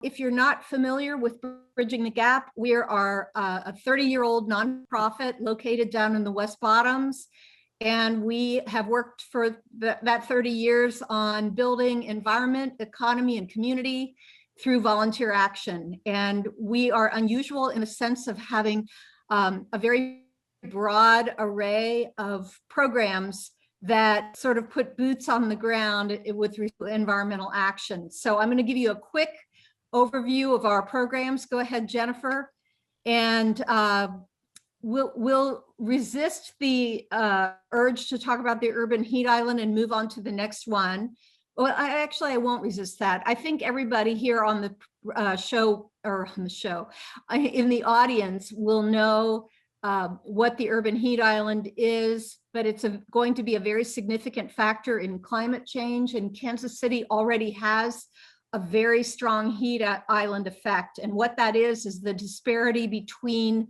If you're not familiar with Bridging the Gap, we are a 30-year-old nonprofit located down in the West Bottoms. And we have worked for that 30 years on building environment, economy, and community through volunteer action. And we are unusual in the sense of having a very broad array of programs that sort of put boots on the ground with environmental action. So I'm going to give you a quick overview of our programs. Go ahead, Jennifer. And we'll resist the urge to talk about the urban heat island and move on to the next one. Well, I won't resist that. I think everybody here on the show, or on the show, in the audience will know what the urban heat island is, but it's going to be a very significant factor in climate change. And Kansas City already has a very strong heat island effect. And what that is the disparity between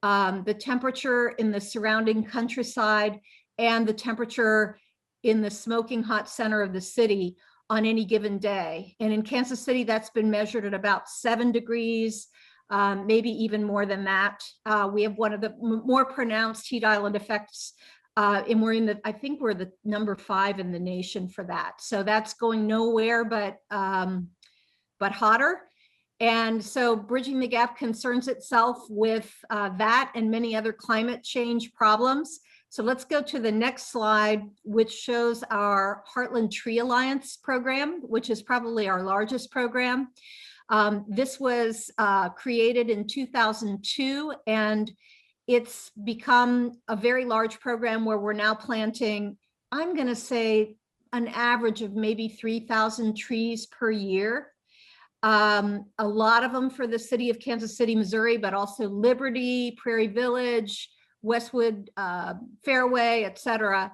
the temperature in the surrounding countryside and the temperature in the smoking hot center of the city on any given day. And in Kansas City, that's been measured at about 7 degrees, maybe even more than that. We have one of the more pronounced heat island effects, and I think we're the number 5 in the nation for that. So that's going nowhere but hotter. And so Bridging the Gap concerns itself with that and many other climate change problems. So let's go to the next slide, which shows our Heartland Tree Alliance program, which is probably our largest program. This was created in 2002, and it's become a very large program where we're now planting, I'm going to say, an average of maybe 3,000 trees per year. A lot of them for the city of Kansas City, Missouri, but also Liberty, Prairie Village, Westwood Fairway, etc.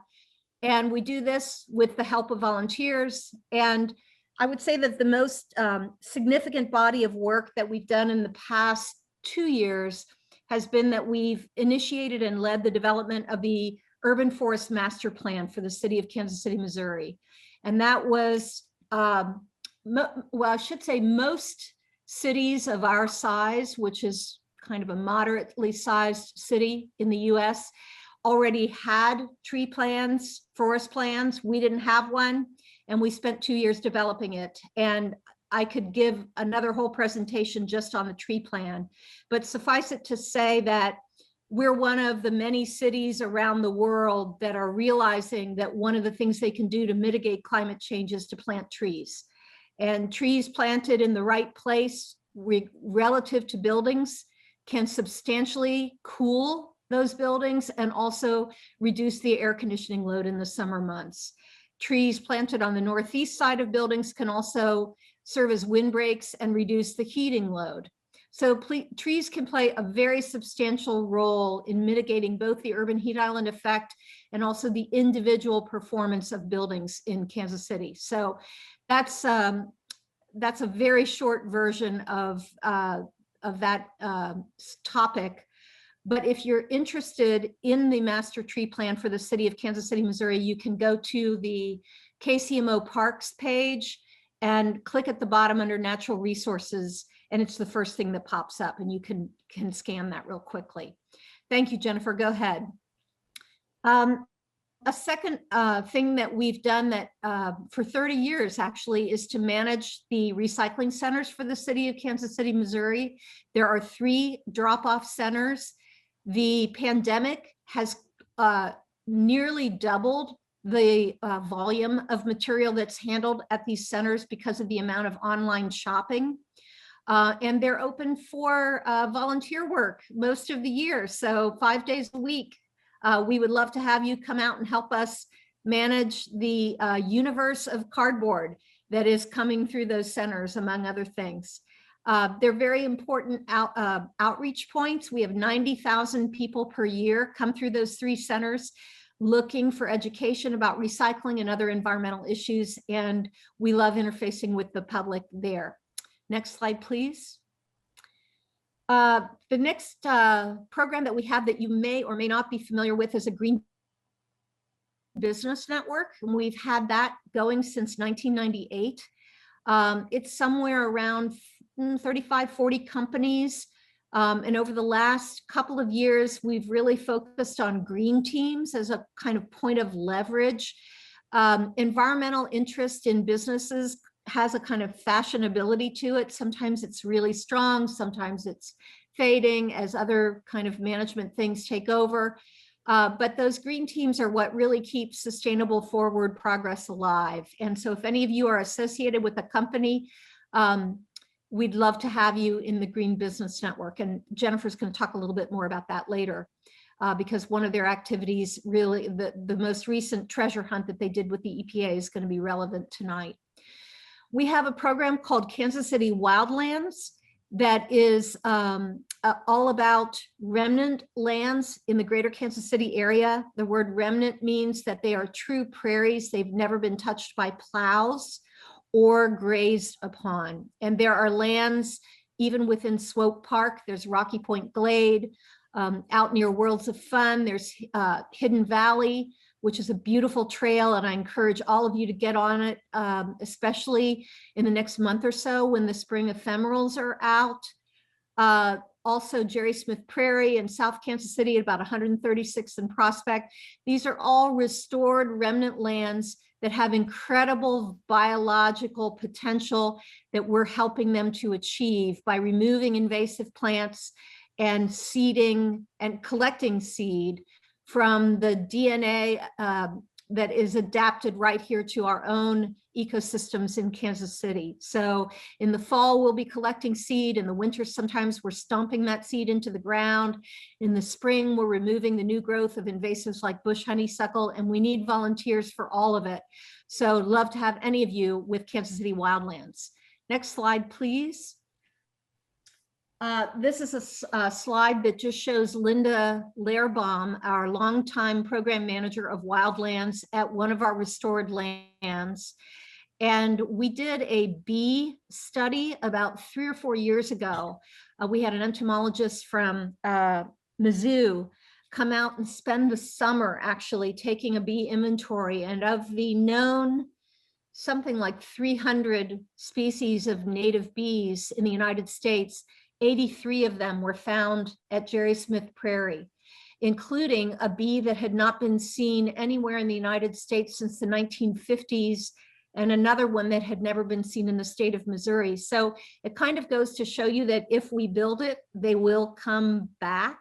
And we do this with the help of volunteers. And I would say that the most significant body of work that we've done in the past 2 years has been that we've initiated and led the development of the Urban Forest Master Plan for the city of Kansas City, Missouri. And that was, well, I should say most cities of our size, which is kind of a moderately sized city in the US, already had tree plans, forest plans. We didn't have one, and we spent 2 years developing it. And I could give another whole presentation just on the tree plan, but suffice it to say that we're one of the many cities around the world that are realizing that one of the things they can do to mitigate climate change is to plant trees. And trees planted in the right place relative to buildings can substantially cool those buildings and also reduce the air conditioning load in the summer months. Trees planted on the northeast side of buildings can also serve as windbreaks and reduce the heating load. So trees can play a very substantial role in mitigating both the urban heat island effect and also the individual performance of buildings in Kansas City. So that's a very short version of that topic. But if you're interested in the master tree plan for the city of Kansas City, Missouri, you can go to the KCMO Parks page and click at the bottom under natural resources, and it's the first thing that pops up, and you can scan that real quickly. Thank you, Jennifer. Go ahead. A second thing that we've done that for 30 years actually is to manage the recycling centers for the city of Kansas City, Missouri. There are 3 drop-off centers. The pandemic has nearly doubled the volume of material that's handled at these centers because of the amount of online shopping. And they're open for volunteer work most of the year, so 5 days a week. We would love to have you come out and help us manage the universe of cardboard that is coming through those centers, among other things. They're very important outreach points. We have 90,000 people per year come through those 3 centers looking for education about recycling and other environmental issues, and we love interfacing with the public there. Next slide, please. The next program that we have that you may or may not be familiar with is a Green Business Network, and we've had that going since 1998. It's somewhere around 35, 40 companies. And over the last couple of years, we've really focused on green teams as a kind of point of leverage. Environmental interest in businesses has a kind of fashionability to it. Sometimes it's really strong, sometimes it's fading as other kind of management things take over. But those green teams are what really keeps sustainable forward progress alive. And so if any of you are associated with a company, we'd love to have you in the Green Business Network. And Jennifer's going to talk a little bit more about that later, because one of their activities, really the most recent treasure hunt that they did with the EPA is going to be relevant tonight. We have a program called Kansas City Wildlands that is all about remnant lands in the greater Kansas City area. The word remnant means that they are true prairies. They've never been touched by plows or grazed upon. And there are lands even within Swope Park. There's Rocky Point Glade. Out near Worlds of Fun, there's Hidden Valley, which is a beautiful trail, and I encourage all of you to get on it, especially in the next month or so when the spring ephemerals are out. Also Jerry Smith Prairie in South Kansas City, about 136 in Prospect. These are all restored remnant lands that have incredible biological potential that we're helping them to achieve by removing invasive plants and seeding and collecting seed from the DNA that is adapted right here to our own ecosystems in Kansas City. So in the fall, we'll be collecting seed. In the winter, sometimes we're stomping that seed into the ground. In the spring, we're removing the new growth of invasives like bush honeysuckle, and we need volunteers for all of it. So love to have any of you with Kansas City Wildlands. Next slide, please. This is a slide that just shows Linda Lehrbaum, our longtime program manager of wildlands at one of our restored lands. And we did a bee study about 3 or 4 years ago. We had an entomologist from Mizzou come out and spend the summer actually taking a bee inventory. And of the known something like 300 species of native bees in the United States, 83 of them were found at Jerry Smith Prairie, including a bee that had not been seen anywhere in the United States since the 1950s, and another one that had never been seen in the state of Missouri. So it kind of goes to show you that if we build it, they will come back.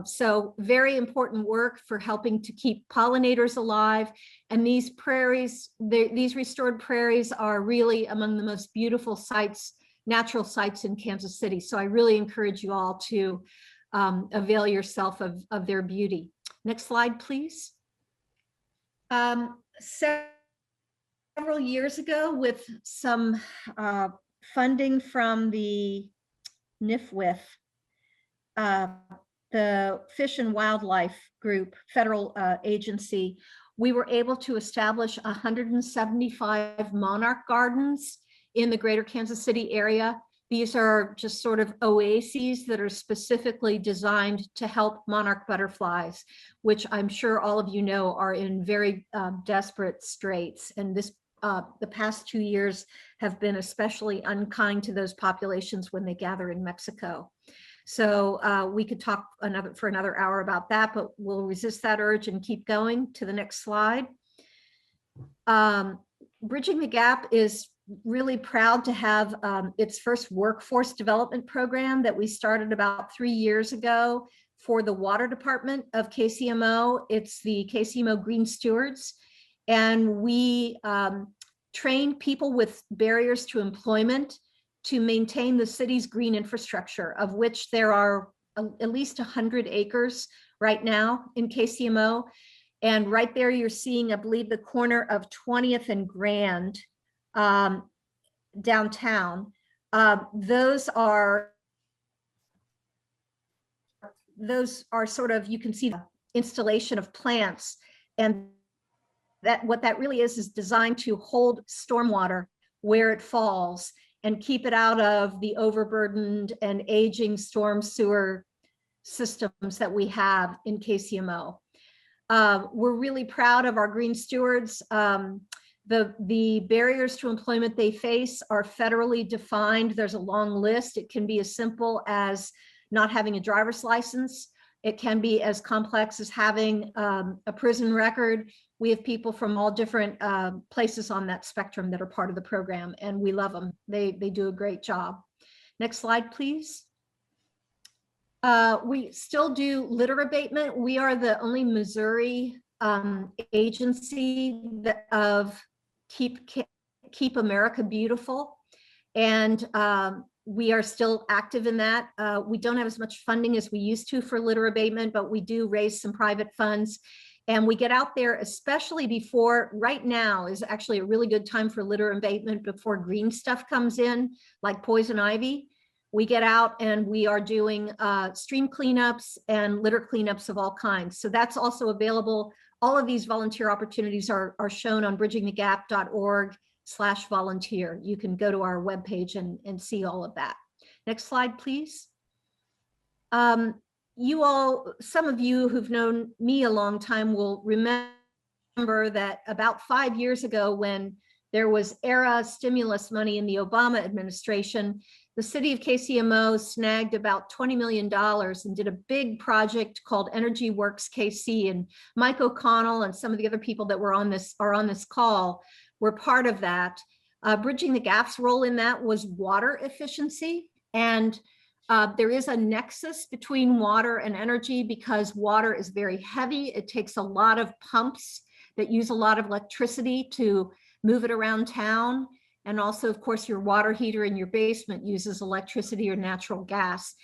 So very important work for helping to keep pollinators alive. And these prairies, these restored prairies are really among the most beautiful sites, natural sites in Kansas City. So I really encourage you all to avail yourself of their beauty. Next slide, please. Several years ago, with some funding from the NIFWIF, the Fish and Wildlife Group, federal agency, we were able to establish 175 monarch gardens in the greater Kansas City area. These are just sort of oases that are specifically designed to help monarch butterflies, which I'm sure all of you know are in very desperate straits. And this, the past 2 years have been especially unkind to those populations when they gather in Mexico. So we could talk for another hour about that, but we'll resist that urge and keep going to the next slide. Bridging the Gap is really proud to have its first workforce development program that we started about 3 years ago for the water department of KCMO. It's the KCMO Green Stewards. And we train people with barriers to employment to maintain the city's green infrastructure, of which there are at least 100 acres right now in KCMO. And right there, you're seeing, I believe, the corner of 20th and Grand downtown. Those are sort of, you can see the installation of plants, and that what that really is designed to hold stormwater where it falls and keep it out of the overburdened and aging storm sewer systems that we have in KCMO. We're really proud of our green stewards. The barriers to employment they face are federally defined. There's a long list. It can be as simple as not having a driver's license. It can be as complex as having a prison record. We have people from all different places on that spectrum that are part of the program, and we love them. They do a great job. Next slide, please. We still do litter abatement. We are the only Missouri agency of Keep America Beautiful, and we are still active in that. We don't have as much funding as we used to for litter abatement, but we do raise some private funds, and we get out there, especially before, right now is actually a really good time for litter abatement before green stuff comes in, like poison ivy. We get out and we are doing stream cleanups and litter cleanups of all kinds. So that's also available. All of these volunteer opportunities are shown on bridgingthegap.org/volunteer. You can go to our webpage and see all of that. Next slide, please. You all, some of you who've known me a long time will remember that about 5 years ago, when there was ERA stimulus money in the Obama administration, the city of KCMO snagged about $20 million and did a big project called Energy Works KC. And Mike O'Connell and some of the other people that are on this call were part of that. Bridging the Gap's role in that was water efficiency. And there is a nexus between water and energy because water is very heavy. It takes a lot of pumps that use a lot of electricity to move it around town. And also, of course, your water heater in your basement uses electricity or natural gas.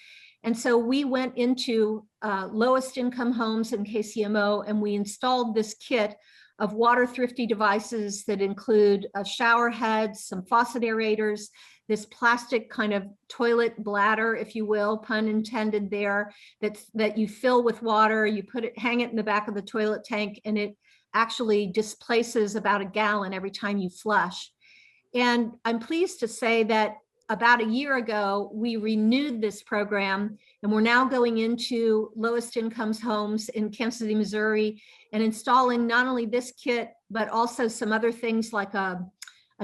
And so we went into lowest income homes in KCMO and we installed this kit of water thrifty devices that include shower heads, some faucet aerators, this plastic kind of toilet bladder, if you will, pun intended there, that you fill with water, you hang it in the back of the toilet tank, and it actually displaces about a gallon every time you flush. And I'm pleased to say that about a year ago, we renewed this program, and we're now going into lowest incomes homes in Kansas City, Missouri, and installing not only this kit, but also some other things like a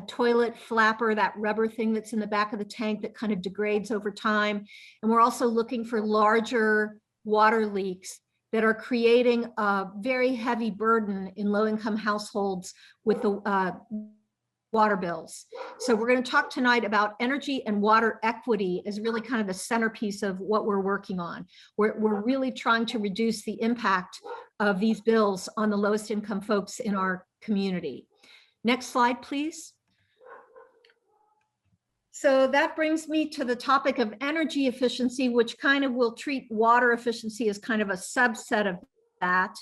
toilet flapper, that rubber thing that's in the back of the tank that kind of degrades over time. And we're also looking for larger water leaks that are creating a very heavy burden in low-income households with the water bills. So we're going to talk tonight about energy and water equity as really kind of the centerpiece of what we're working on. We're really trying to reduce the impact of these bills on the lowest income folks in our community. Next slide, please. So that brings me to the topic of energy efficiency, which kind of will treat water efficiency as kind of a subset of that.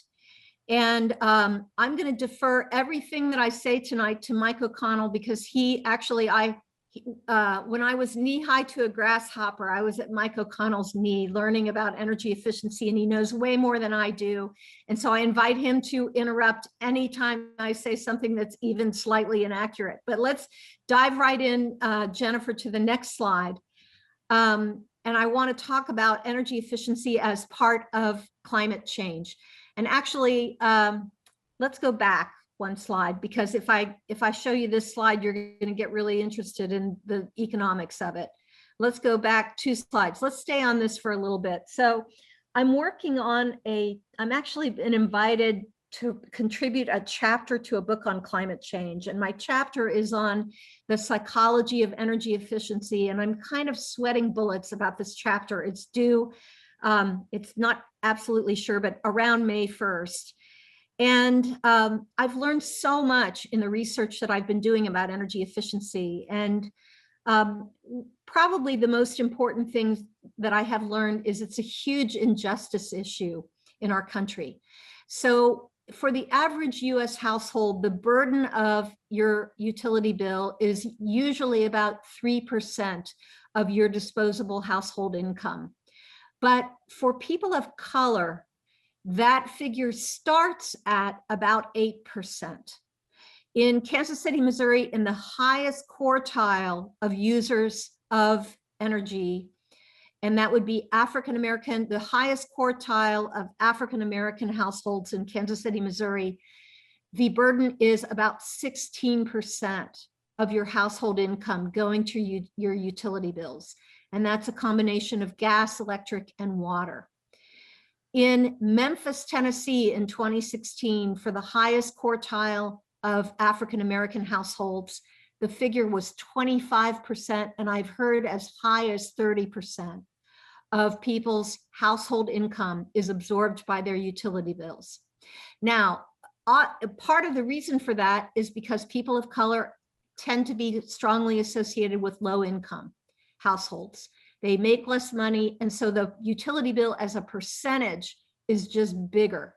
And I'm going to defer everything that I say tonight to Mike O'Connell, because he actually, when I was knee high to a grasshopper, I was at Mike O'Connell's knee learning about energy efficiency, and he knows way more than I do. And so I invite him to interrupt anytime I say something that's even slightly inaccurate. But let's dive right in, Jennifer, to the next slide. And I want to talk about energy efficiency as part of climate change. And actually, let's go back one slide, because if I show you this slide, you're going to get really interested in the economics of it. Let's go back 2 slides. Let's stay on this for a little bit. So I'm working on I'm actually been invited to contribute a chapter to a book on climate change. And my chapter is on the psychology of energy efficiency. And I'm kind of sweating bullets about this chapter. It's due, it's not absolutely sure, but around May 1st. And I've learned so much in the research that I've been doing about energy efficiency. And probably the most important thing that I have learned is it's a huge injustice issue in our country. So for the average US household, the burden of your utility bill is usually about 3% of your disposable household income. But for people of color, that figure starts at about 8%. In Kansas City, Missouri, in the highest quartile of users of energy, and that would be African American, the highest quartile of African American households in Kansas City, Missouri, the burden is about 16% of your household income going to your utility bills. And that's a combination of gas, electric, and water. In Memphis, Tennessee in 2016, for the highest quartile of African-American households, the figure was 25%, and I've heard as high as 30% of people's household income is absorbed by their utility bills. Now, part of the reason for that is because people of color tend to be strongly associated with low income households. They make less money, and so the utility bill as a percentage is just bigger.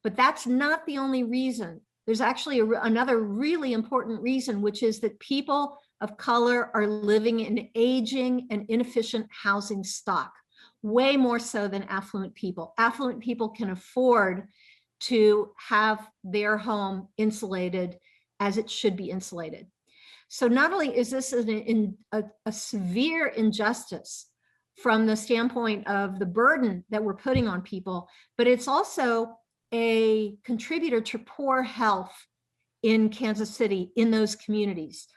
But that's not the only reason. There's actually another really important reason, which is that people of color are living in aging and inefficient housing stock, way more so than affluent people. Affluent people can afford to have their home insulated as it should be insulated. So not only is this a severe injustice from the standpoint of the burden that we're putting on people, but it's also a contributor to poor health in Kansas City, in those communities,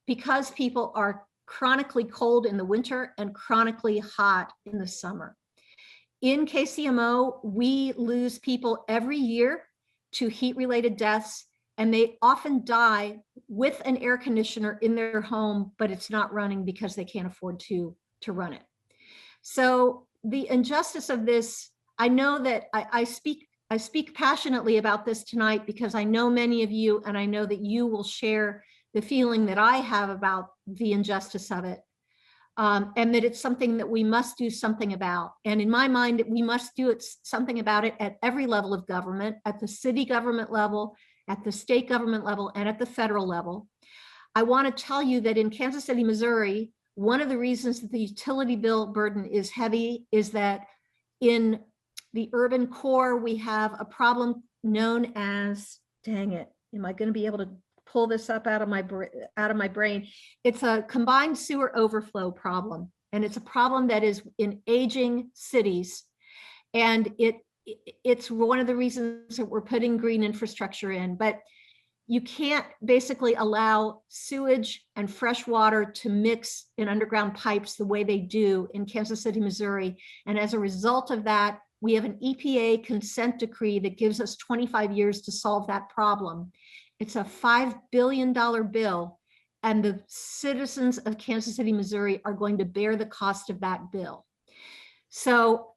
because people are chronically cold in the winter and chronically hot in the summer. In KCMO, we lose people every year to heat-related deaths, and they often die with an air conditioner in their home, but it's not running because they can't afford to run it. So the injustice of this, I know that I speak passionately about this tonight because I know many of you, and I know that you will share the feeling that I have about the injustice of it, and that it's something that we must do something about. And in my mind, we must do something about it at every level of government, at the city government level, at the state government level, and at the federal level. I want to tell you that in Kansas City, Missouri, one of the reasons that the utility bill burden is heavy is that in the urban core, we have a problem known as, dang it, am I going to be able to pull this up out of my brain? It's a combined sewer overflow problem, and it's a problem that is in aging cities, and it's one of the reasons that we're putting green infrastructure in. But you can't basically allow sewage and fresh water to mix in underground pipes the way they do in Kansas City, Missouri. And as a result of that, we have an EPA consent decree that gives us 25 years to solve that problem. It's a $5 billion bill, and the citizens of Kansas City, Missouri are going to bear the cost of that bill. So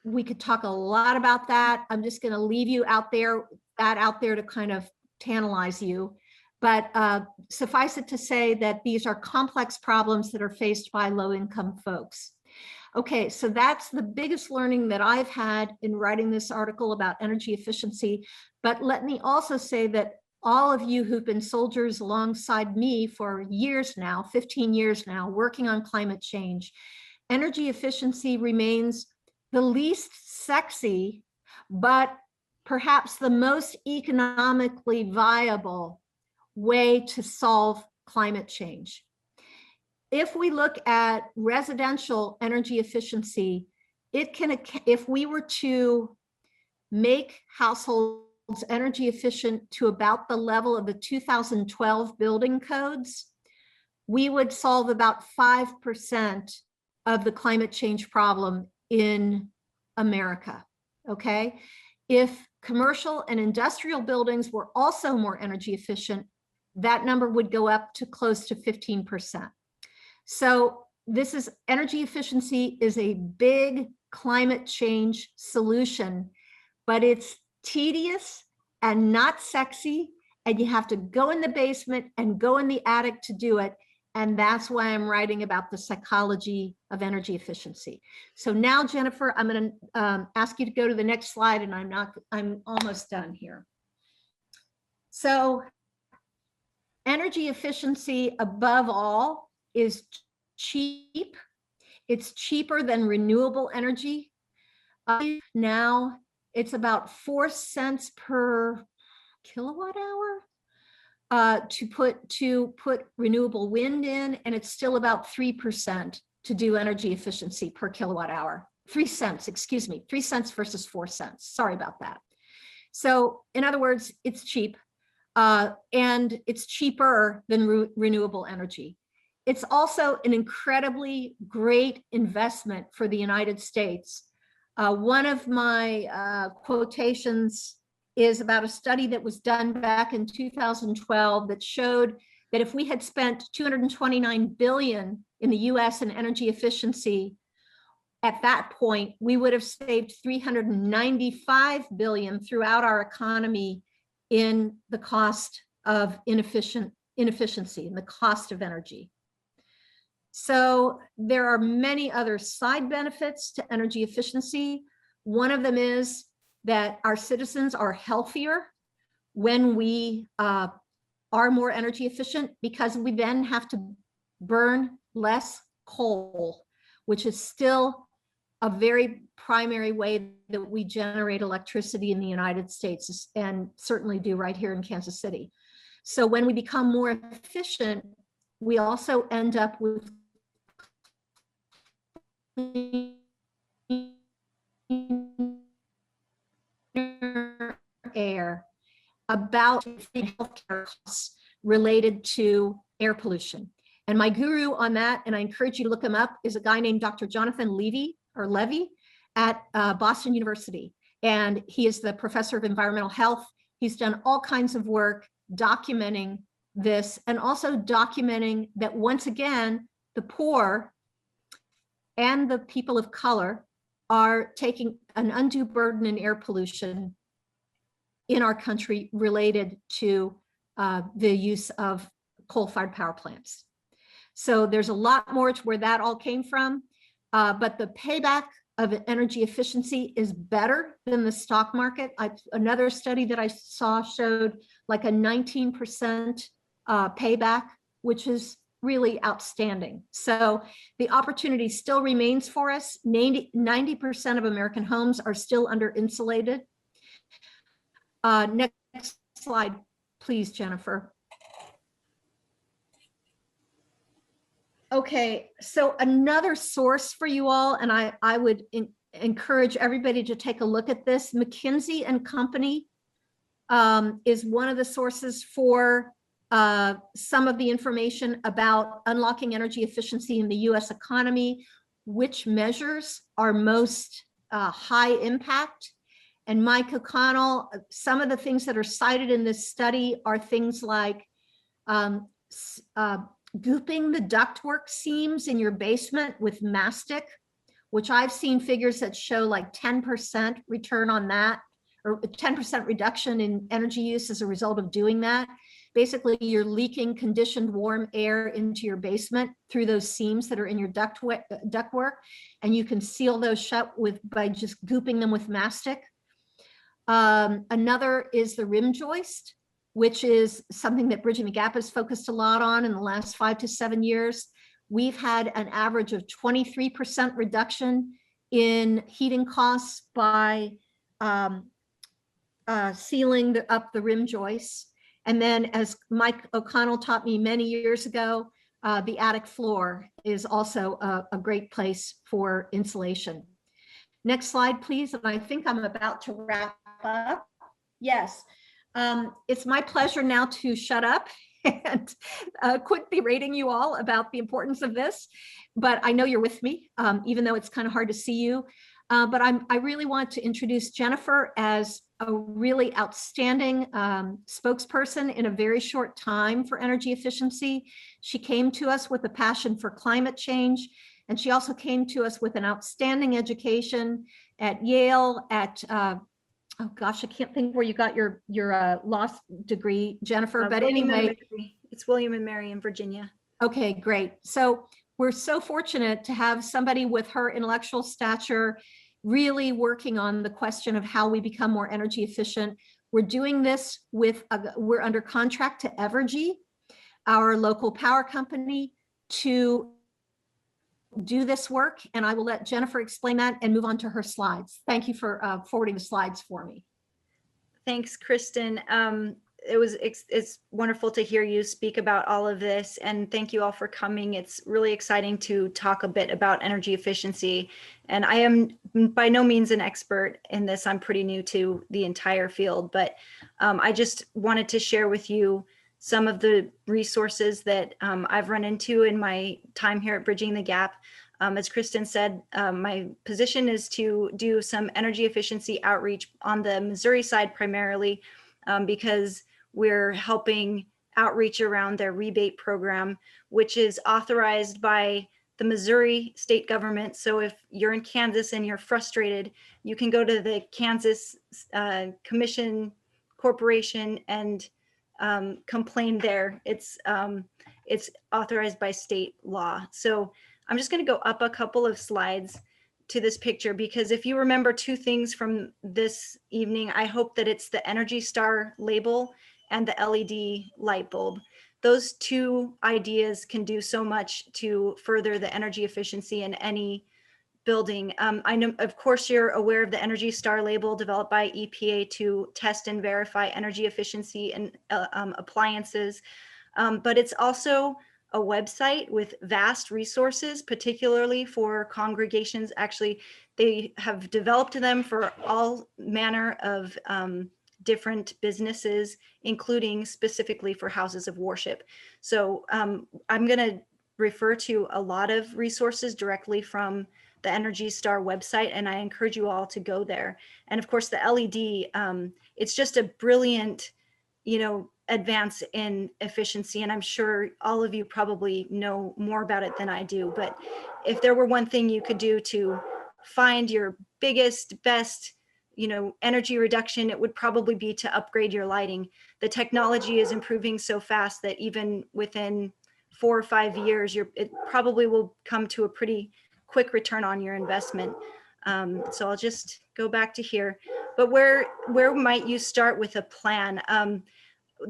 we could talk a lot about that. I'm just going to leave you out there to kind of tantalize you. But suffice it to say that these are complex problems that are faced by low-income folks. Okay, so that's the biggest learning that I've had in writing this article about energy efficiency. But let me also say that all of you who've been soldiers alongside me for years now, 15 years now, working on climate change, energy efficiency remains the least sexy, but perhaps the most economically viable way to solve climate change. If we look at residential energy efficiency, if we were to make households energy efficient to about the level of the 2012 building codes, we would solve about 5% of the climate change problem in America, okay? If commercial and industrial buildings were also more energy efficient, that number would go up to close to 15%. So energy efficiency is a big climate change solution, but it's tedious and not sexy, and you have to go in the basement and go in the attic to do it. And that's why I'm writing about the psychology of energy efficiency. So now, Jennifer, I'm going to ask you to go to the next slide, and I'm almost done here. So energy efficiency, above all, is cheap. It's cheaper than renewable energy. Now it's about 4 cents per kilowatt hour. To put renewable wind in, and it's still about 3% to do energy efficiency per kilowatt hour. 3 cents, excuse me, 3 cents versus 4 cents. Sorry about that. So in other words, it's cheap. and it's cheaper than renewable energy. It's also an incredibly great investment for the United States. One of my quotations is about a study that was done back in 2012 that showed that if we had spent $229 billion in the US in energy efficiency, at that point, we would have saved $395 billion throughout our economy in the cost of inefficiency and the cost of energy. So there are many other side benefits to energy efficiency. One of them is that our citizens are healthier when we are more energy efficient, because we then have to burn less coal, which is still a very primary way that we generate electricity in the United States, and certainly do right here in Kansas City. So when we become more efficient, we also end up with air, about healthcare costs related to air pollution. And my guru on that, and I encourage you to look him up, is a guy named Dr. Jonathan Levy at Boston University. And he is the professor of environmental health. He's done all kinds of work documenting this, and also documenting that, once again, the poor and the people of color are taking an undue burden in air pollution in our country related to the use of coal-fired power plants. So there's a lot more to where that all came from, but the payback of energy efficiency is better than the stock market. Another study that I saw showed like a 19% payback, which is really outstanding. So the opportunity still remains for us. 90% of American homes are still under insulated. Next slide, please, Jennifer. Okay, so another source for you all, and I would encourage everybody to take a look at this. McKinsey and Company is one of the sources for some of the information about unlocking energy efficiency in the US economy, which measures are most high impact. And Mike O'Connell, some of the things that are cited in this study are things like gooping the ductwork seams in your basement with mastic, which I've seen figures that show like 10% return on that, or 10% reduction in energy use as a result of doing that. Basically, you're leaking conditioned warm air into your basement through those seams that are in your ductwork, and you can seal those shut by just gooping them with mastic. Another is the rim joist, which is something that Bridging the Gap has focused a lot on in the last 5 to 7 years. We've had an average of 23% reduction in heating costs by sealing up the rim joists. And then, as Mike O'Connell taught me many years ago, the attic floor is also a great place for insulation. Next slide, please. And I think I'm about to wrap up. Yes. It's my pleasure now to shut up and quit berating you all about the importance of this, but I know you're with me, even though it's kind of hard to see you. But I really want to introduce Jennifer as a really outstanding spokesperson in a very short time for energy efficiency. She came to us with a passion for climate change, and she also came to us with an outstanding education at Yale, at oh gosh, I can't think where you got your law degree, Jennifer, but anyway. It's William and Mary in Virginia. Okay, great. So we're so fortunate to have somebody with her intellectual stature really working on the question of how we become more energy efficient. We're doing this with, we're under contract to Evergy, our local power company, to do this work, and I will let Jennifer explain that and move on to her slides. Thank you for forwarding the slides for me. Thanks, Kristin. it's wonderful to hear you speak about all of this, and thank you all for coming. It's really exciting to talk a bit about energy efficiency, and I am by no means an expert in this. I'm pretty new to the entire field, but I just wanted to share with you some of the resources that I've run into in my time here at Bridging the Gap. As Kristin said, my position is to do some energy efficiency outreach on the Missouri side primarily, because we're helping outreach around their rebate program, which is authorized by the Missouri state government. So if you're in Kansas and you're frustrated, you can go to the Kansas Commission Corporation and complain there. It's authorized by state law. So I'm just going to go up a couple of slides to this picture, because if you remember two things from this evening, I hope that it's the Energy Star label and the LED light bulb. Those two ideas can do so much to further the energy efficiency in any building. I know, of course, you're aware of the Energy Star label developed by EPA to test and verify energy efficiency in appliances, but it's also a website with vast resources, particularly for congregations. Actually, they have developed them for all manner of different businesses, including specifically for houses of worship. So I'm going to refer to a lot of resources directly from the Energy Star website, and I encourage you all to go there. And of course, the LED, it's just a brilliant, advance in efficiency. And I'm sure all of you probably know more about it than I do. But if there were one thing you could do to find your biggest, best, energy reduction, it would probably be to upgrade your lighting. The technology is improving so fast that even within 4 or 5 years, it probably will come to a pretty quick return on your investment. So I'll just go back to here. But where might you start with a plan?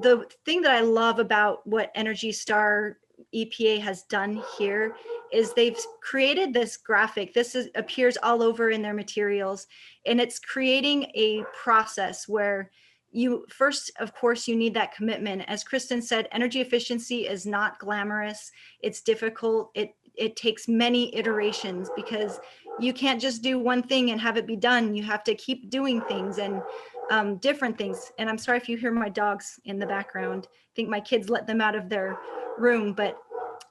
The thing that I love about what Energy Star EPA has done here is they've created this graphic. Appears all over in their materials, and it's creating a process where you first, of course, you need that commitment. As Kristin said, energy efficiency is not glamorous. It's difficult. It takes many iterations, because you can't just do one thing and have it be done. You have to keep doing things and different things. And I'm sorry if you hear my dogs in the background. I think my kids let them out of their room. But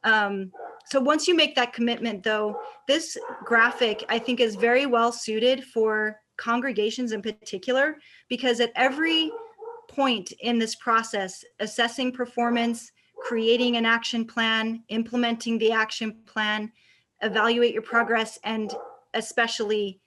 so once you make that commitment, though, this graphic I think is very well suited for congregations in particular, because at every point in this process, assessing performance, creating an action plan, implementing the action plan, evaluate your progress, and especially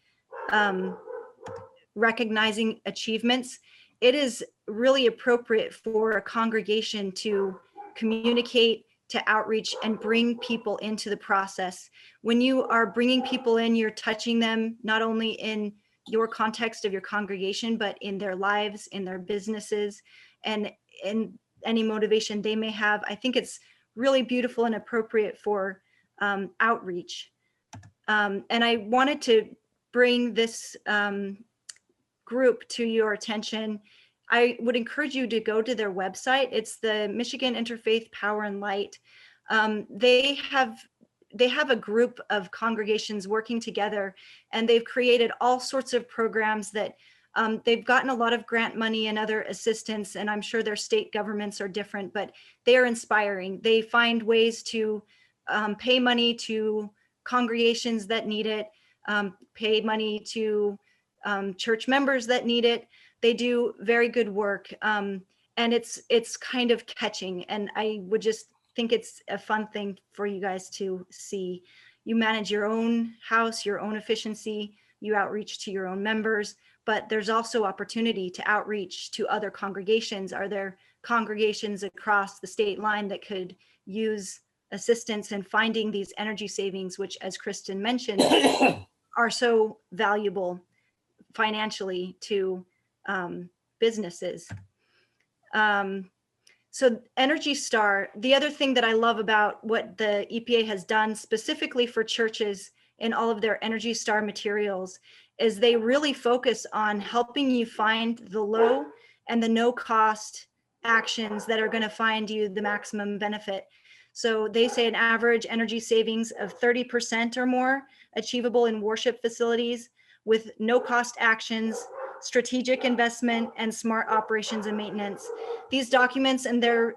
recognizing achievements, it is really appropriate for a congregation to communicate, to outreach, and bring people into the process. When you are bringing people in, you're touching them not only in your context of your congregation, but in their lives, in their businesses, and in any motivation they may have. I think it's really beautiful and appropriate for outreach. And I wanted to bring this group to your attention. I would encourage you to go to their website. It's the Michigan Interfaith Power and Light. They have a group of congregations working together, and they've created all sorts of programs that they've gotten a lot of grant money and other assistance, and I'm sure their state governments are different, but they are inspiring. They find ways to pay money to congregations that need it, pay money to church members that need it. They do very good work, and it's kind of catching, and I would just think it's a fun thing for you guys to see. You manage your own house, your own efficiency, you outreach to your own members, but there's also opportunity to outreach to other congregations. Are there congregations across the state line that could use assistance in finding these energy savings, which, as Kristin mentioned, are so valuable financially to businesses? So Energy Star, the other thing that I love about what the EPA has done specifically for churches in all of their Energy Star materials is they really focus on helping you find the low and the no cost actions that are going to find you the maximum benefit. So they say an average energy savings of 30% or more achievable in worship facilities with no cost actions, strategic investment, and smart operations and maintenance. These documents, and they're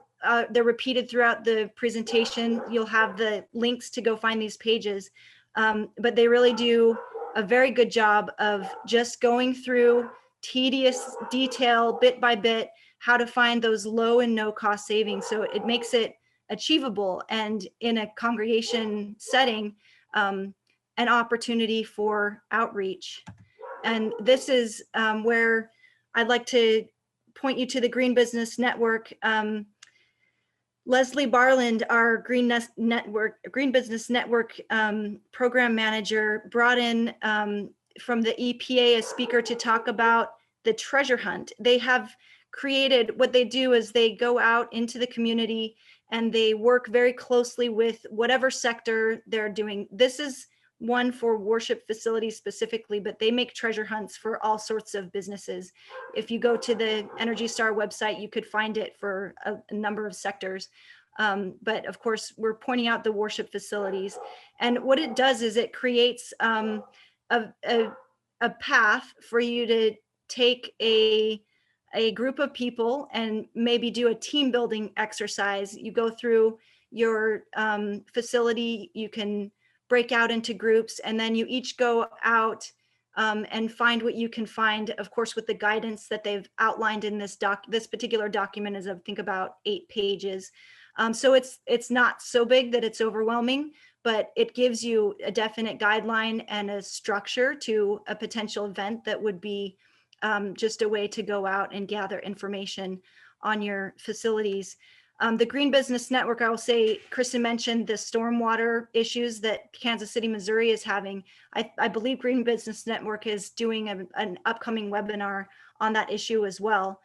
repeated throughout the presentation. You'll have the links to go find these pages, but they really do a very good job of just going through tedious detail, bit by bit, how to find those low and no cost savings. So it makes it achievable, and in a congregation setting, an opportunity for outreach. And this is where I'd like to point you to the Green Business Network. Leslie Barland, our Green Business Network program manager, brought in from the EPA a speaker to talk about the treasure hunt. They have created, what they do is they go out into the community and they work very closely with whatever sector they're doing. This is one for worship facilities specifically, but they make treasure hunts for all sorts of businesses. If you go to the Energy Star website, you could find it for a number of sectors. But of course, we're pointing out the worship facilities. And what it does is it creates a path for you to take a group of people and maybe do a team building exercise. You go through your facility, you can break out into groups, and then you each go out and find what you can find, of course, with the guidance that they've outlined in this particular document is, I think, about 8 pages. So it's not so big that it's overwhelming, but it gives you a definite guideline and a structure to a potential event that would be just a way to go out and gather information on your facilities. The Green Business Network, I will say, Kristin mentioned the stormwater issues that Kansas City, Missouri is having. I believe Green Business Network is doing an upcoming webinar on that issue as well.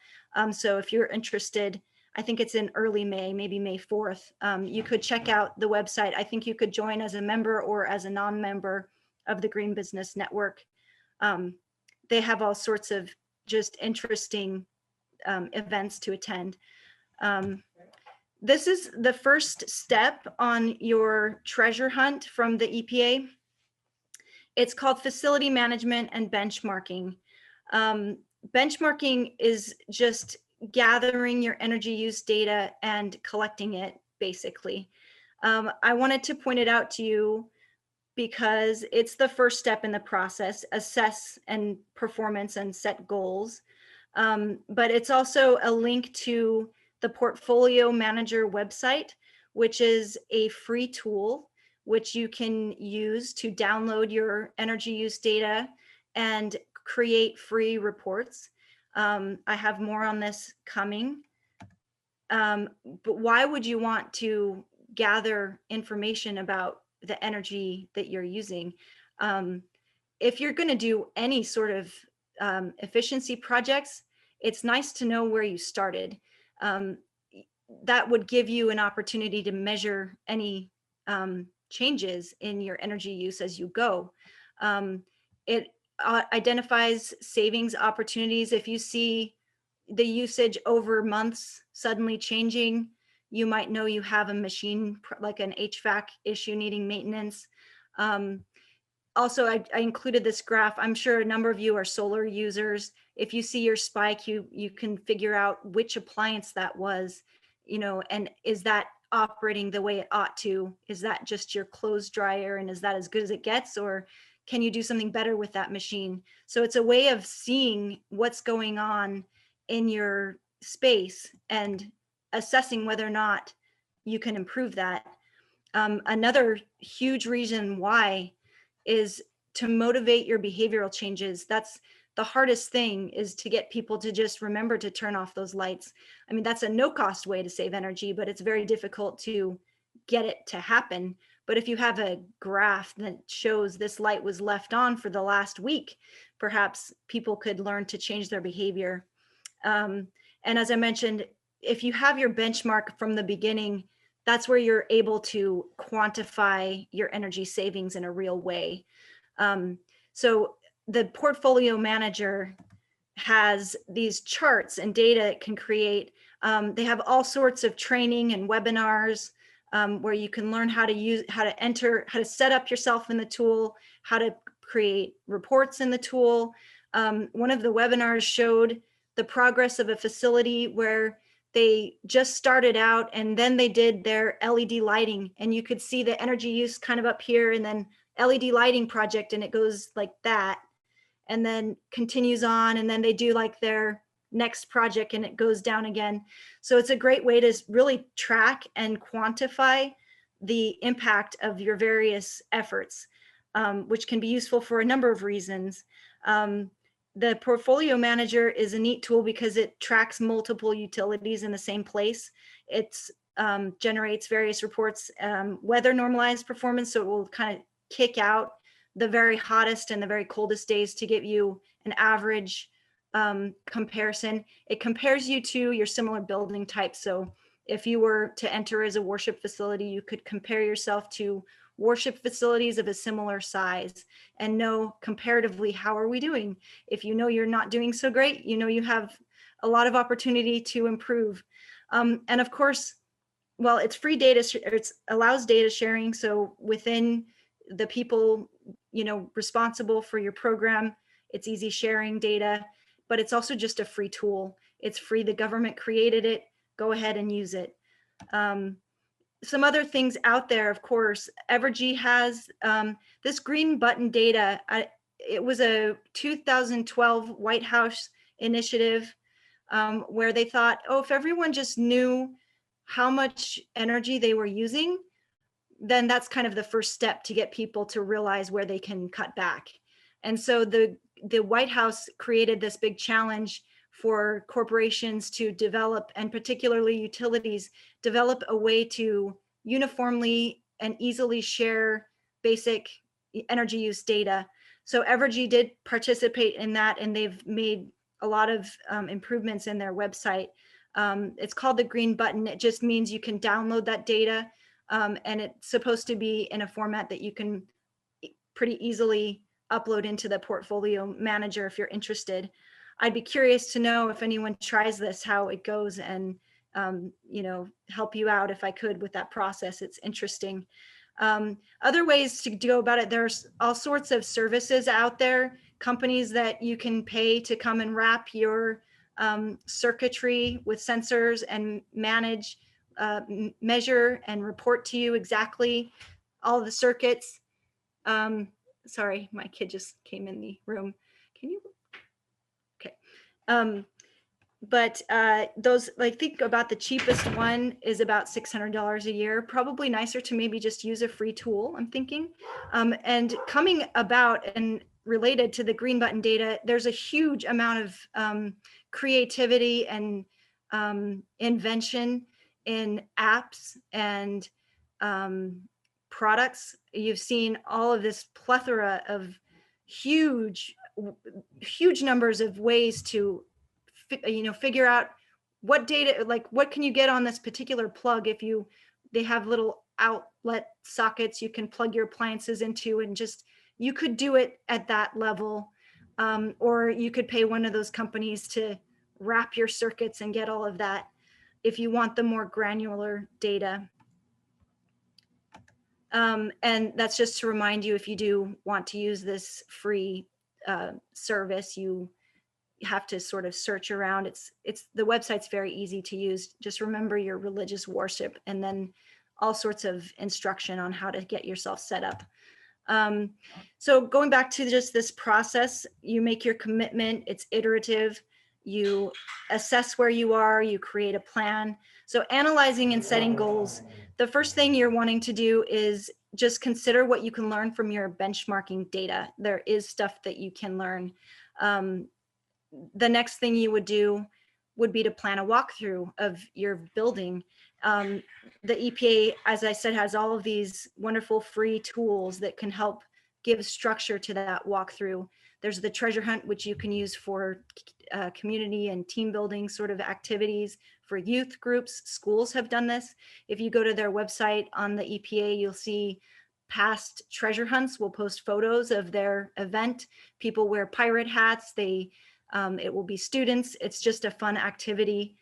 So if you're interested, I think it's in early May, maybe May 4th. You could check out the website. I think you could join as a member or as a non-member of the Green Business Network. They have all sorts of just interesting events to attend. This is the first step on your treasure hunt from the EPA. It's called facility management and benchmarking. Benchmarking is just gathering your energy use data and collecting it, basically. I wanted to point it out to you because it's the first step in the process: assess and performance and set goals. But it's also a link to the Portfolio Manager website, which is a free tool which you can use to download your energy use data and create free reports. I have more on this coming. But why would you want to gather information about the energy that you're using? If you're going to do any sort of efficiency projects, it's nice to know where you started. That would give you an opportunity to measure any changes in your energy use as you go. It identifies savings opportunities. If you see the usage over months suddenly changing, you might know you have a machine, like an HVAC issue needing maintenance. Also, I included this graph. I'm sure a number of you are solar users. If you see your spike, you can figure out which appliance that was, and is that operating the way it ought to? Is that just your clothes dryer, and is that as good as it gets, or can you do something better with that machine? So it's a way of seeing what's going on in your space and assessing whether or not you can improve that. Another huge reason why is to motivate your behavioral changes. That's the hardest thing, is to get people to just remember to turn off those lights. I mean, that's a no cost way to save energy, but it's very difficult to get it to happen. But if you have a graph that shows this light was left on for the last week, perhaps people could learn to change their behavior. And as I mentioned, if you have your benchmark from the beginning, that's where you're able to quantify your energy savings in a real way. So the Portfolio Manager has these charts and data it can create. They have all sorts of training and webinars where you can learn how to enter, how to set up yourself in the tool, how to create reports in the tool. One of the webinars showed the progress of a facility where they just started out and then they did their LED lighting, and you could see the energy use kind of up here, and then LED lighting project, and it goes like that and then continues on, and then they do like their next project and it goes down again. So it's a great way to really track and quantify the impact of your various efforts, which can be useful for a number of reasons. The portfolio manager is a neat tool because it tracks multiple utilities in the same place. It generates various reports, weather normalized performance, so it will kind of kick out the very hottest and the very coldest days to give you an average comparison. It compares you to your similar building type. So if you were to enter as a worship facility, you could compare yourself to worship facilities of a similar size and know comparatively how are we doing. If you know you're not doing so great, you know you have a lot of opportunity to improve. And of course, well, it's free data, it allows data sharing. So within the people, you know, responsible for your program, it's easy sharing data, but it's also just a free tool. It's free, the government created it, go ahead and use it. Some other things out there, of course, Evergy has this green button data. It was a 2012 White House initiative where they thought, oh, if everyone just knew how much energy they were using, then that's kind of the first step to get people to realize where they can cut back. And so the White House created this big challenge for corporations to develop, and particularly utilities, develop a way to uniformly and easily share basic energy use data. So Evergy did participate in that, and they've made a lot of improvements in their website. It's called the green button. It just means you can download that data, and it's supposed to be in a format that you can pretty easily upload into the portfolio manager if you're interested. I'd be curious to know if anyone tries this, how it goes, and you know, help you out if I could with that process. It's interesting. Other ways to go about it, there's all sorts of services out there, companies that you can pay to come and wrap your circuitry with sensors and manage, measure and report to you exactly all the circuits. Sorry, my kid just came in the room. Can you? Okay. But those, like, think about the cheapest one is about $600 a year. Probably nicer to maybe just use a free tool, I'm thinking. And coming about and related to the green button data, there's a huge amount of creativity and invention in apps and products. You've seen all of this plethora of huge numbers of ways to figure out what data, like what can you get on this particular plug. If they have little outlet sockets you can plug your appliances into, and just, you could do it at that level. Or you could pay one of those companies to wrap your circuits and get all of that if you want the more granular data. And that's just to remind you, if you do want to use this free service, you have to sort of search around. The website's very easy to use. Just remember your religious worship, and then all sorts of instruction on how to get yourself set up. So going back to just this process, you make your commitment, it's iterative, you assess where you are, you create a plan. So analyzing and setting goals, the first thing you're wanting to do is just consider what you can learn from your benchmarking data. There is stuff that you can learn. The next thing you would do would be to plan a walkthrough of your building. The EPA, as I said, has all of these wonderful free tools that can help give structure to that walkthrough. There's the treasure hunt, which you can use for community and team building sort of activities. For youth groups, schools have done this. If you go to their website on the EPA, you'll see past treasure hunts will post photos of their event. People wear pirate hats. They It will be students. It's just a fun activity.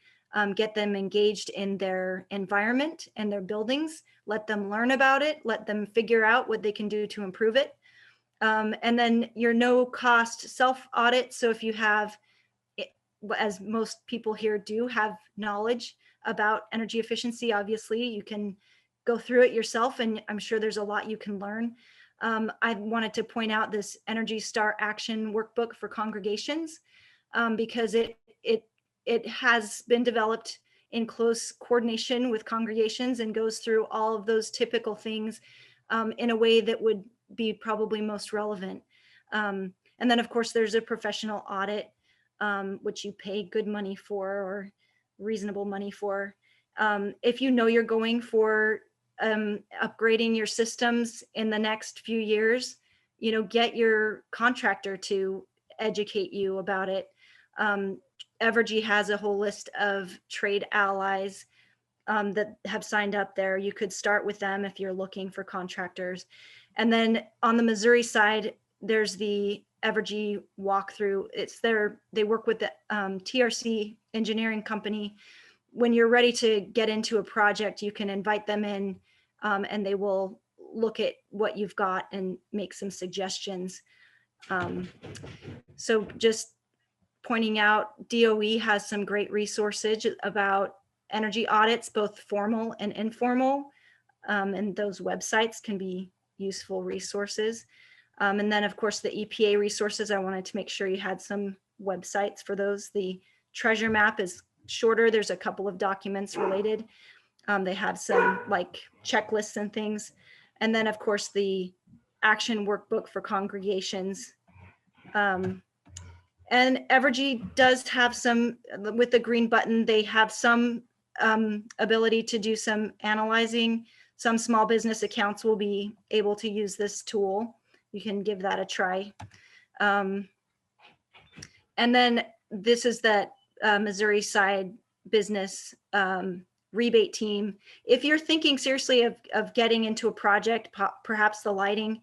Get them engaged in their environment and their buildings, let them learn about it, let them figure out what they can do to improve it. And then your no cost self audit. So if you have, as most people here do, have knowledge about energy efficiency, obviously you can go through it yourself, and I'm sure there's a lot you can learn. I wanted to point out this Energy Star Action Workbook for congregations, because it has been developed in close coordination with congregations and goes through all of those typical things in a way that would be probably most relevant. And then of course there's a professional audit, which you pay good money for, or reasonable money for. If you know you're going for upgrading your systems in the next few years, get your contractor to educate you about it. Evergy has a whole list of trade allies that have signed up there. You could start with them if you're looking for contractors. And then on the Missouri side, there's the Evergy walkthrough. They work with the TRC engineering company. When you're ready to get into a project, you can invite them in, and they will look at what you've got and make some suggestions. So just pointing out, DOE has some great resources about energy audits, both formal and informal, and those websites can be useful resources. And then of course the EPA resources, I wanted to make sure you had some websites for those. The treasure map is shorter. There's a couple of documents related. They have some like checklists and things. And then of course the action workbook for congregations. And Evergy does have some, with the green button, they have some ability to do some analyzing. Some small business accounts will be able to use this tool. You can give that a try. And then this is that Missouri side business rebate team. If you're thinking seriously of getting into a project, perhaps the lighting,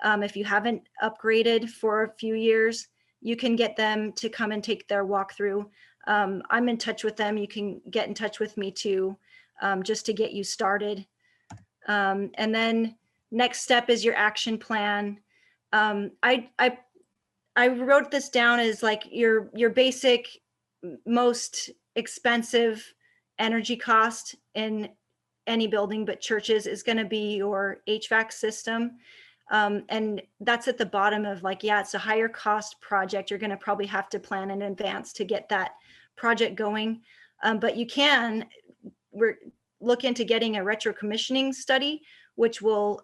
if you haven't upgraded for a few years, you can get them to come and take their walkthrough. I'm in touch with them. You can get in touch with me too, just to get you started. And then next step is your action plan. I wrote this down as like your basic, most expensive energy cost in any building but churches is going to be your HVAC system. And that's at the bottom of like, yeah, it's a higher cost project. You're going to probably have to plan in advance to get that project going. But you can look into getting a retro commissioning study, which will,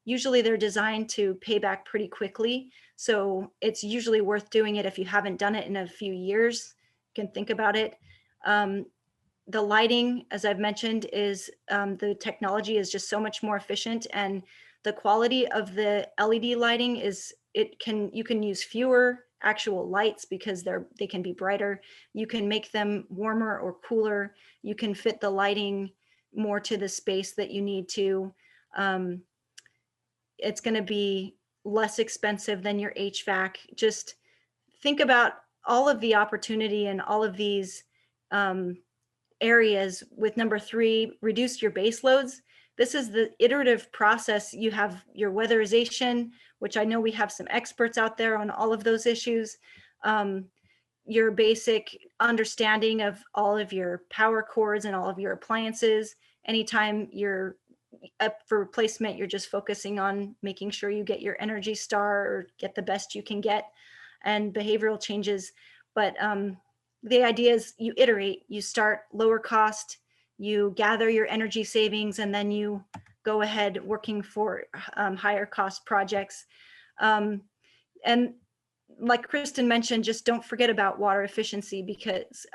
usually they're designed to pay back pretty quickly. So it's usually worth doing it if you haven't done it in a few years. You can think about it. The lighting, as I've mentioned, is the technology is just so much more efficient, and the quality of the LED lighting is, you can use fewer actual lights because they can be brighter. You can make them warmer or cooler. You can fit the lighting more to the space that you need to. It's going to be less expensive than your HVAC. Just think about all of the opportunity and all of these areas. With number 3, reduce your base loads. This is the iterative process. You have your weatherization, which I know we have some experts out there on all of those issues. Your basic understanding of all of your power cords and all of your appliances. Anytime you're up for replacement, you're just focusing on making sure you get your Energy Star or get the best you can get, and behavioral changes. But the idea is you iterate, you start lower cost, you gather your energy savings, and then you go ahead working for higher cost projects. And like Kristin mentioned, just don't forget about water efficiency, because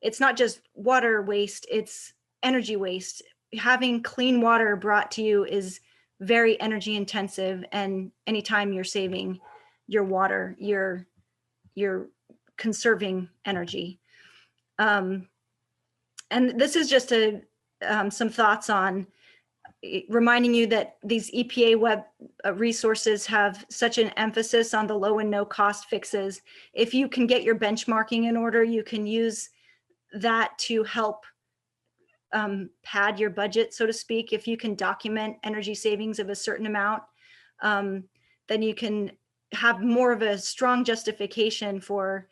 it's not just water waste, it's energy waste. Having clean water brought to you is very energy intensive, and anytime you're saving your water, you're conserving energy. And this is just some thoughts on, reminding you that these EPA web resources have such an emphasis on the low and no cost fixes. If you can get your benchmarking in order, you can use that to help pad your budget, so to speak. If you can document energy savings of a certain amount, then you can have more of a strong justification for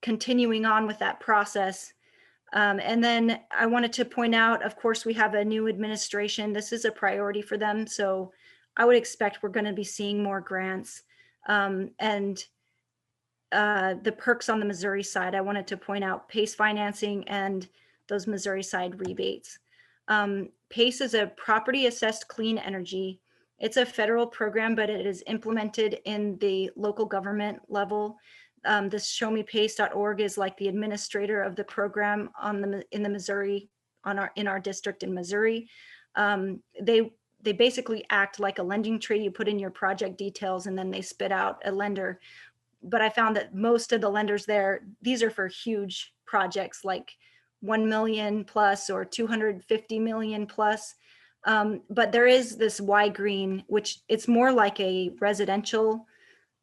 continuing on with that process. And then I wanted to point out, of course, we have a new administration. This is a priority for them. So I would expect we're going to be seeing more grants. And the perks on the Missouri side, I wanted to point out PACE financing and those Missouri side rebates. PACE is a property assessed clean energy. It's a federal program, but it is implemented in the local government level. This showmepace.org is like the administrator of the program in the Missouri, in our district in Missouri. They basically act like a lending tree. You put in your project details and then they spit out a lender. But I found that most of the lenders there, these are for huge projects like 1 million plus or 250 million plus. But there is this Y Green, which it's more like a residential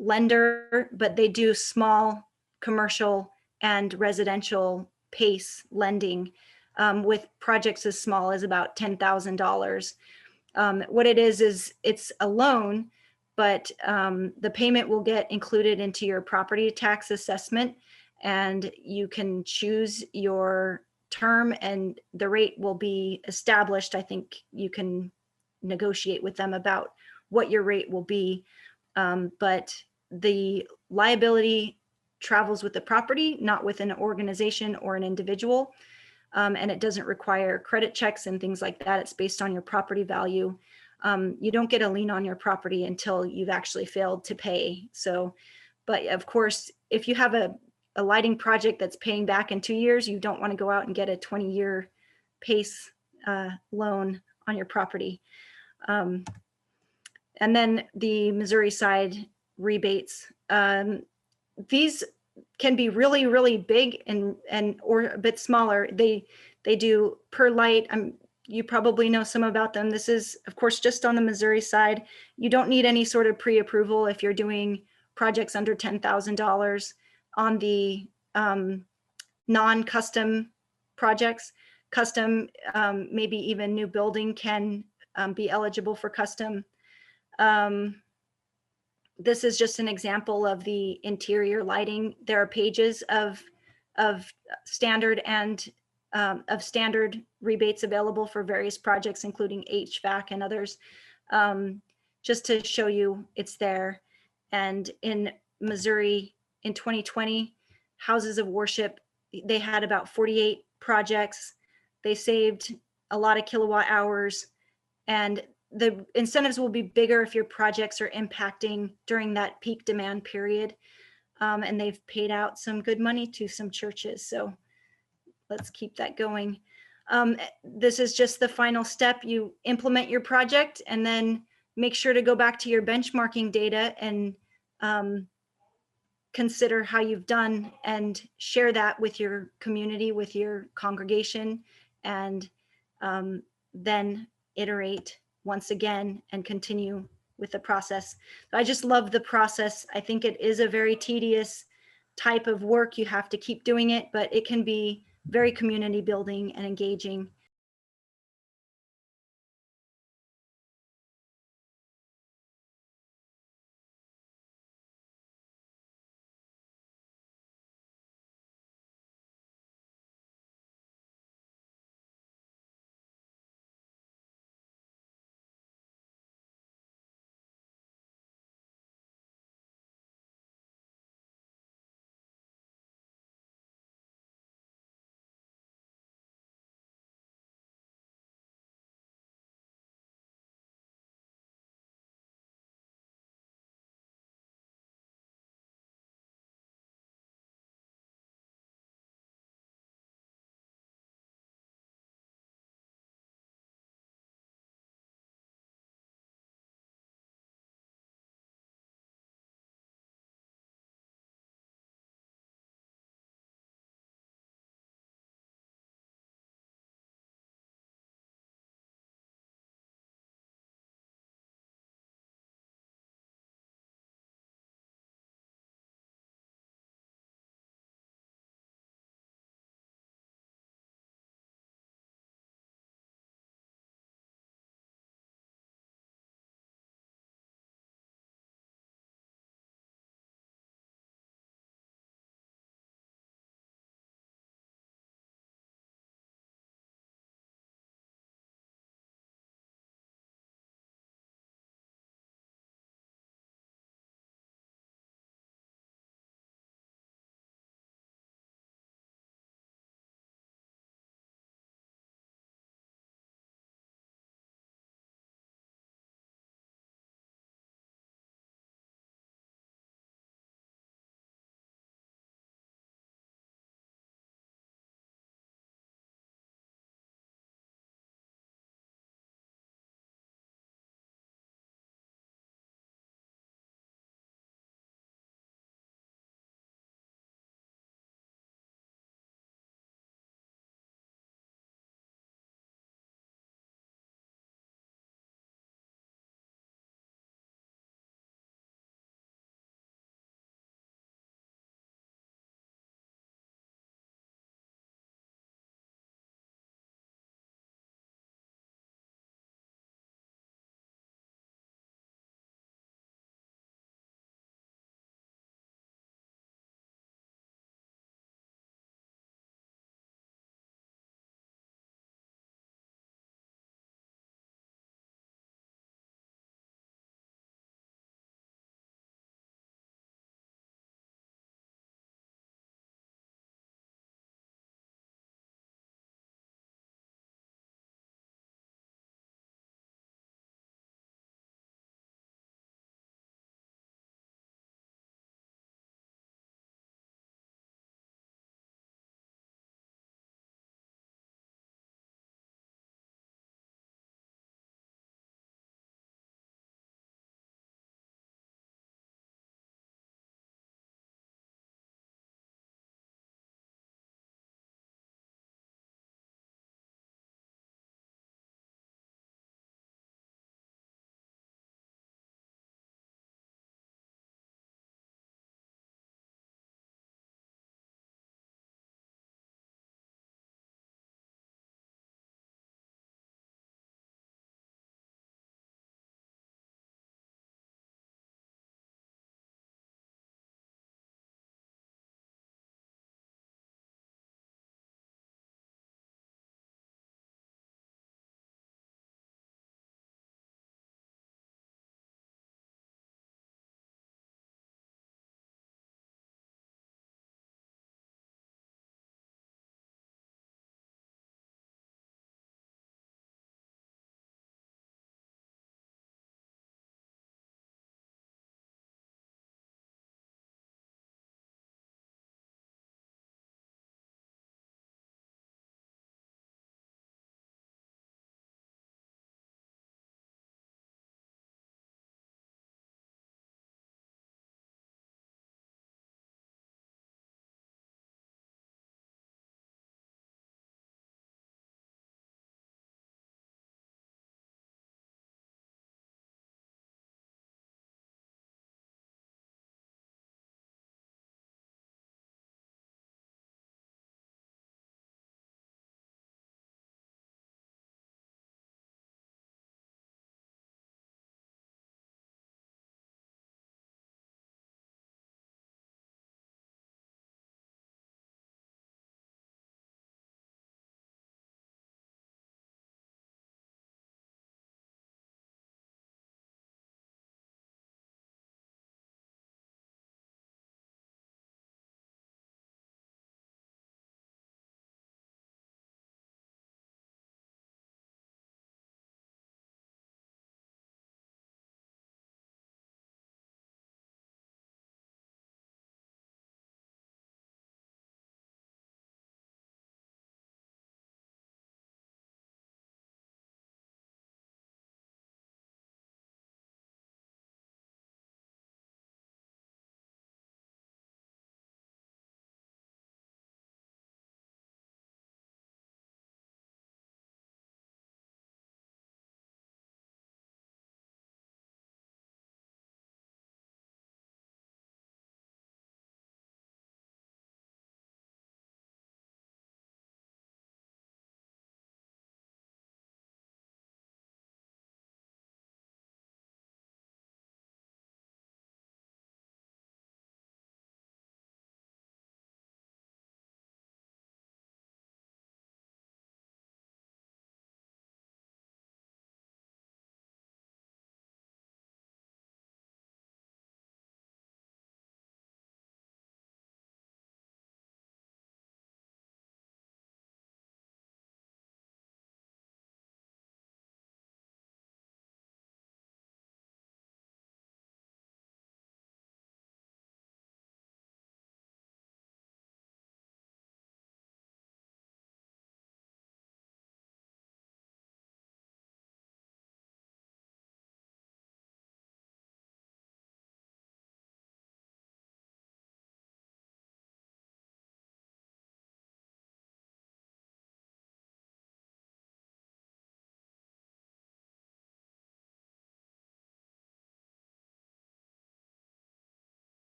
lender, but they do small commercial and residential PACE lending with projects as small as about $10,000. What it is it's a loan, but the payment will get included into your property tax assessment, and you can choose your term and the rate will be established. I think you can negotiate with them about what your rate will be, but the liability travels with the property, not with an organization or an individual. And it doesn't require credit checks and things like that. It's based on your property value. You don't get a lien on your property until you've actually failed to pay. So, but of course, if you have a lighting project that's paying back in 2 years, you don't want to go out and get a 20-year PACE loan on your property. And then the Missouri side rebates. These can be really, really big and or a bit smaller. They do per light. You probably know some about them. This is, of course, just on the Missouri side. You don't need any sort of pre-approval if you're doing projects under $10,000. On the non-custom projects, custom, maybe even new building can be eligible for custom. This is just an example of the interior lighting. There are pages of standard and of standard rebates available for various projects, including HVAC and others, just to show you it's there. And in Missouri in 2020, houses of worship, they had about 48 projects. They saved a lot of kilowatt hours, and the incentives will be bigger if your projects are impacting during that peak demand period. And they've paid out some good money to some churches. So let's keep that going. This is just the final step. You implement your project and then make sure to go back to your benchmarking data and consider how you've done and share that with your community, with your congregation, and then iterate once again and continue with the process. I just love the process. I think it is a very tedious type of work. You have to keep doing it, but it can be very community building and engaging.